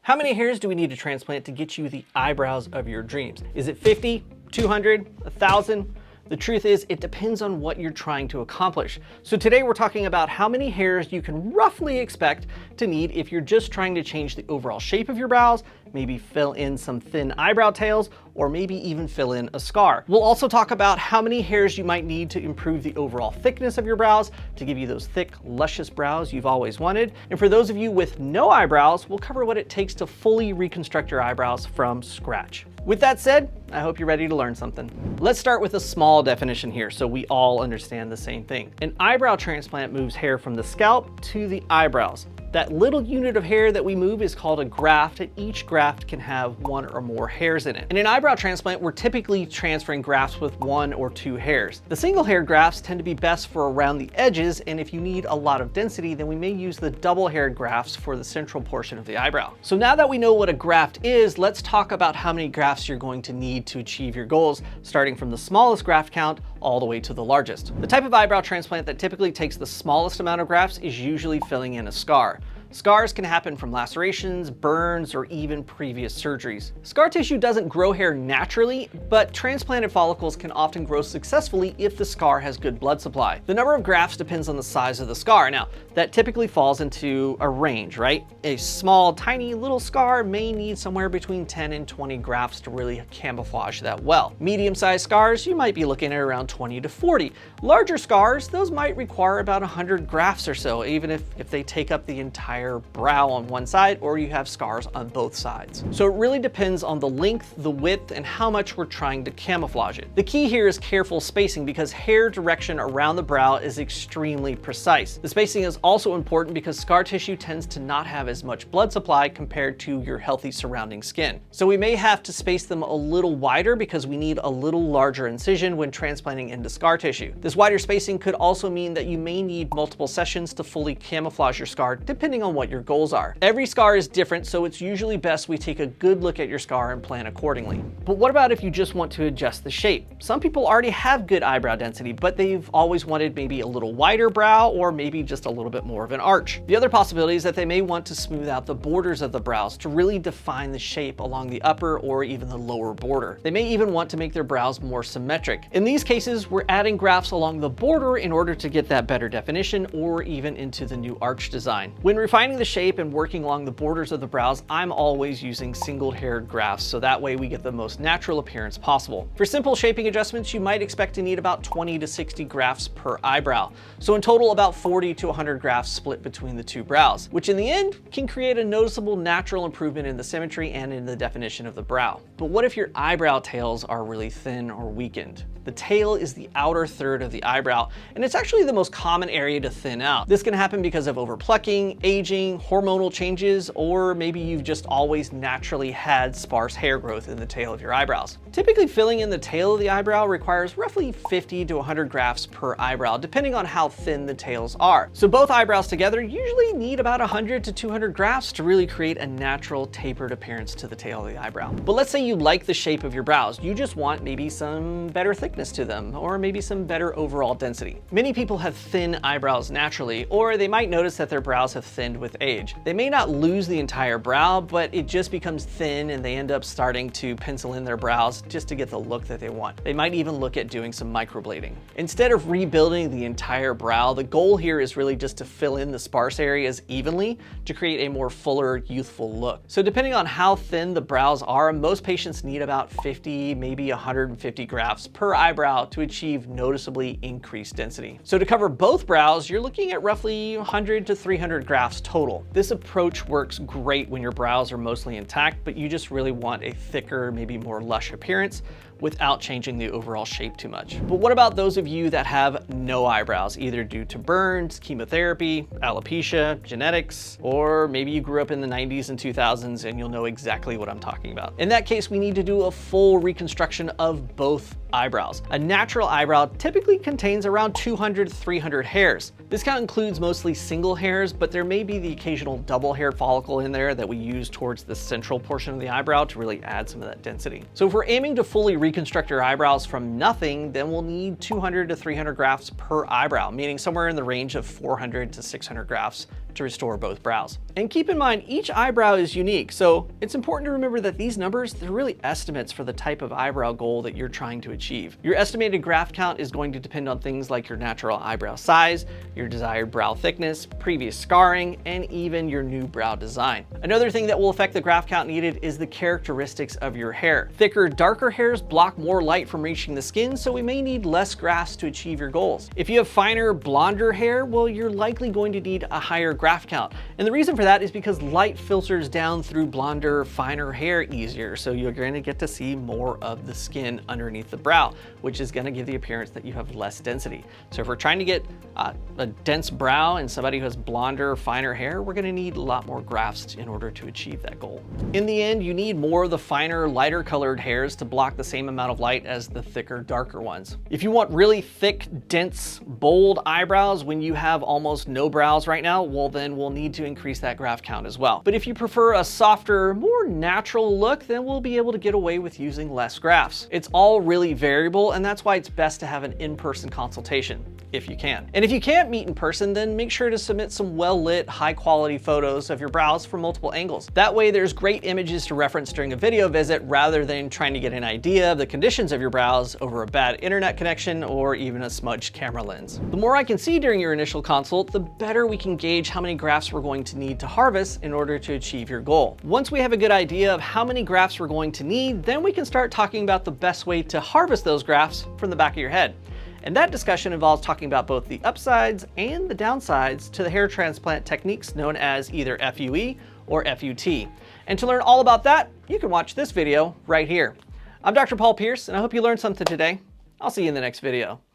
How many hairs do we need to transplant to get you the eyebrows of your dreams? Is it 50, 200, 1,000? The truth is, it depends on what you're trying to accomplish. So today we're talking about how many hairs you can roughly expect to need if you're just trying to change the overall shape of your brows, maybe fill in some thin eyebrow tails, or maybe even fill in a scar. We'll also talk about how many hairs you might need to improve the overall thickness of your brows to give you those thick, luscious brows you've always wanted. And for those of you with no eyebrows, we'll cover what it takes to fully reconstruct your eyebrows from scratch. With that said, I hope you're ready to learn something. Let's start with a small definition here so we all understand the same thing. An eyebrow transplant moves hair from the scalp to the eyebrows. That little unit of hair that we move is called a graft, and each graft can have one or more hairs in it. In an eyebrow transplant, we're typically transferring grafts with 1 or 2 hairs. The single-haired grafts tend to be best for around the edges, and if you need a lot of density, then we may use the double-haired grafts for the central portion of the eyebrow. So now that we know what a graft is, let's talk about how many grafts you're going to need to achieve your goals, starting from the smallest graft count all the way to the largest. The type of eyebrow transplant that typically takes the smallest amount of grafts is usually filling in a scar. Scars can happen from lacerations, burns, or even previous surgeries. Scar tissue doesn't grow hair naturally, but transplanted follicles can often grow successfully if the scar has good blood supply. The number of grafts depends on the size of the scar. Now, that typically falls into a range, right? A small, tiny little scar may need somewhere between 10 and 20 grafts to really camouflage that well. Medium-sized scars, you might be looking at around 20 to 40. Larger scars, those might require about 100 grafts or so, even if they take up the entire brow on one side or you have scars on both sides. So it really depends on the length, the width, and how much we're trying to camouflage it. The key here is careful spacing because hair direction around the brow is extremely precise. The spacing is also important because scar tissue tends to not have as much blood supply compared to your healthy surrounding skin. So we may have to space them a little wider because we need a little larger incision when transplanting into scar tissue. This wider spacing could also mean that you may need multiple sessions to fully camouflage your scar, depending on what your goals are. Every scar is different, so it's usually best we take a good look at your scar and plan accordingly. But what about if you just want to adjust the shape? Some people already have good eyebrow density, but they've always wanted maybe a little wider brow or maybe just a little bit more of an arch. The other possibility is that they may want to smooth out the borders of the brows to really define the shape along the upper or even the lower border. They may even want to make their brows more symmetric. In these cases, we're adding grafts along the border in order to get that better definition or even into the new arch design. When refining the shape and working along the borders of the brows, I'm always using single-haired grafts, so that way we get the most natural appearance possible. For simple shaping adjustments, you might expect to need about 20 to 60 grafts per eyebrow. So in total, about 40 to 100 grafts split between the two brows, which in the end can create a noticeable natural improvement in the symmetry and in the definition of the brow. But what if your eyebrow tails are really thin or weakened? The tail is the outer third of the eyebrow, and it's actually the most common area to thin out. This can happen because of over-plucking, aging, hormonal changes, or maybe you've just always naturally had sparse hair growth in the tail of your eyebrows. Typically, filling in the tail of the eyebrow requires roughly 50 to 100 grafts per eyebrow, depending on how thin the tails are. So both eyebrows together usually need about 100 to 200 grafts to really create a natural tapered appearance to the tail of the eyebrow. But let's say you like the shape of your brows. You just want maybe some better thickness to them, or maybe some better overall density. Many people have thin eyebrows naturally, or they might notice that their brows have thinned with age. They may not lose the entire brow, but it just becomes thin and they end up starting to pencil in their brows just to get the look that they want. They might even look at doing some microblading. Instead of rebuilding the entire brow, the goal here is really just to fill in the sparse areas evenly to create a more fuller, youthful look. So depending on how thin the brows are, most patients need about 50, maybe 150 grafts per eyebrow to achieve noticeably increased density. So to cover both brows, you're looking at roughly 100 to 300 grafts total. This approach works great when your brows are mostly intact, but you just really want a thicker, maybe more lush appearance without changing the overall shape too much. But what about those of you that have no eyebrows, either due to burns, chemotherapy, alopecia, genetics, or maybe you grew up in the 90s and 2000s and you'll know exactly what I'm talking about. In that case, we need to do a full reconstruction of both eyebrows. A natural eyebrow typically contains around 200 to 300 hairs. This count includes mostly single hairs, but there may be the occasional double hair follicle in there that we use towards the central portion of the eyebrow to really add some of that density. So if we're aiming to fully reconstruct your eyebrows from nothing, then we'll need 200 to 300 grafts per eyebrow, meaning somewhere in the range of 400 to 600 grafts to restore both brows. And keep in mind, each eyebrow is unique, so it's important to remember that these numbers, they're really estimates for the type of eyebrow goal that you're trying to achieve. Your estimated graft count is going to depend on things like your natural eyebrow size, your desired brow thickness, previous scarring, and even your new brow design. Another thing that will affect the graft count needed is the characteristics of your hair. Thicker, darker hairs block more light from reaching the skin, so we may need less grafts to achieve your goals. If you have finer, blonder hair, well, you're likely going to need a higher graft count. And the reason for that is because light filters down through blonder, finer hair easier, so you're going to get to see more of the skin underneath the brow, which is going to give the appearance that you have less density. So if we're trying to get a dense brow and somebody who has blonder, finer hair, we're going to need a lot more grafts in order to achieve that goal. In the end, you need more of the finer, lighter colored hairs to block the same amount of light as the thicker, darker ones. If you want really thick, dense, bold eyebrows when you have almost no brows right now, well, then we'll need to increase that graft count as well. But if you prefer a softer, more natural look, then we'll be able to get away with using less grafts. It's all really variable, and that's why it's best to have an in-person consultation, if you can. And if you can't meet in person, then make sure to submit some well-lit, high-quality photos of your brows from multiple angles. That way there's great images to reference during a video visit rather than trying to get an idea of the conditions of your brows over a bad internet connection or even a smudged camera lens. The more I can see during your initial consult, the better we can gauge how many grafts we're going to need to harvest in order to achieve your goal. Once we have a good idea of how many grafts we're going to need, then we can start talking about the best way to harvest those grafts from the back of your head. And that discussion involves talking about both the upsides and the downsides to the hair transplant techniques known as either FUE or FUT. And to learn all about that, you can watch this video right here. I'm Dr. Paul Pearce, and I hope you learned something today. I'll see you in the next video.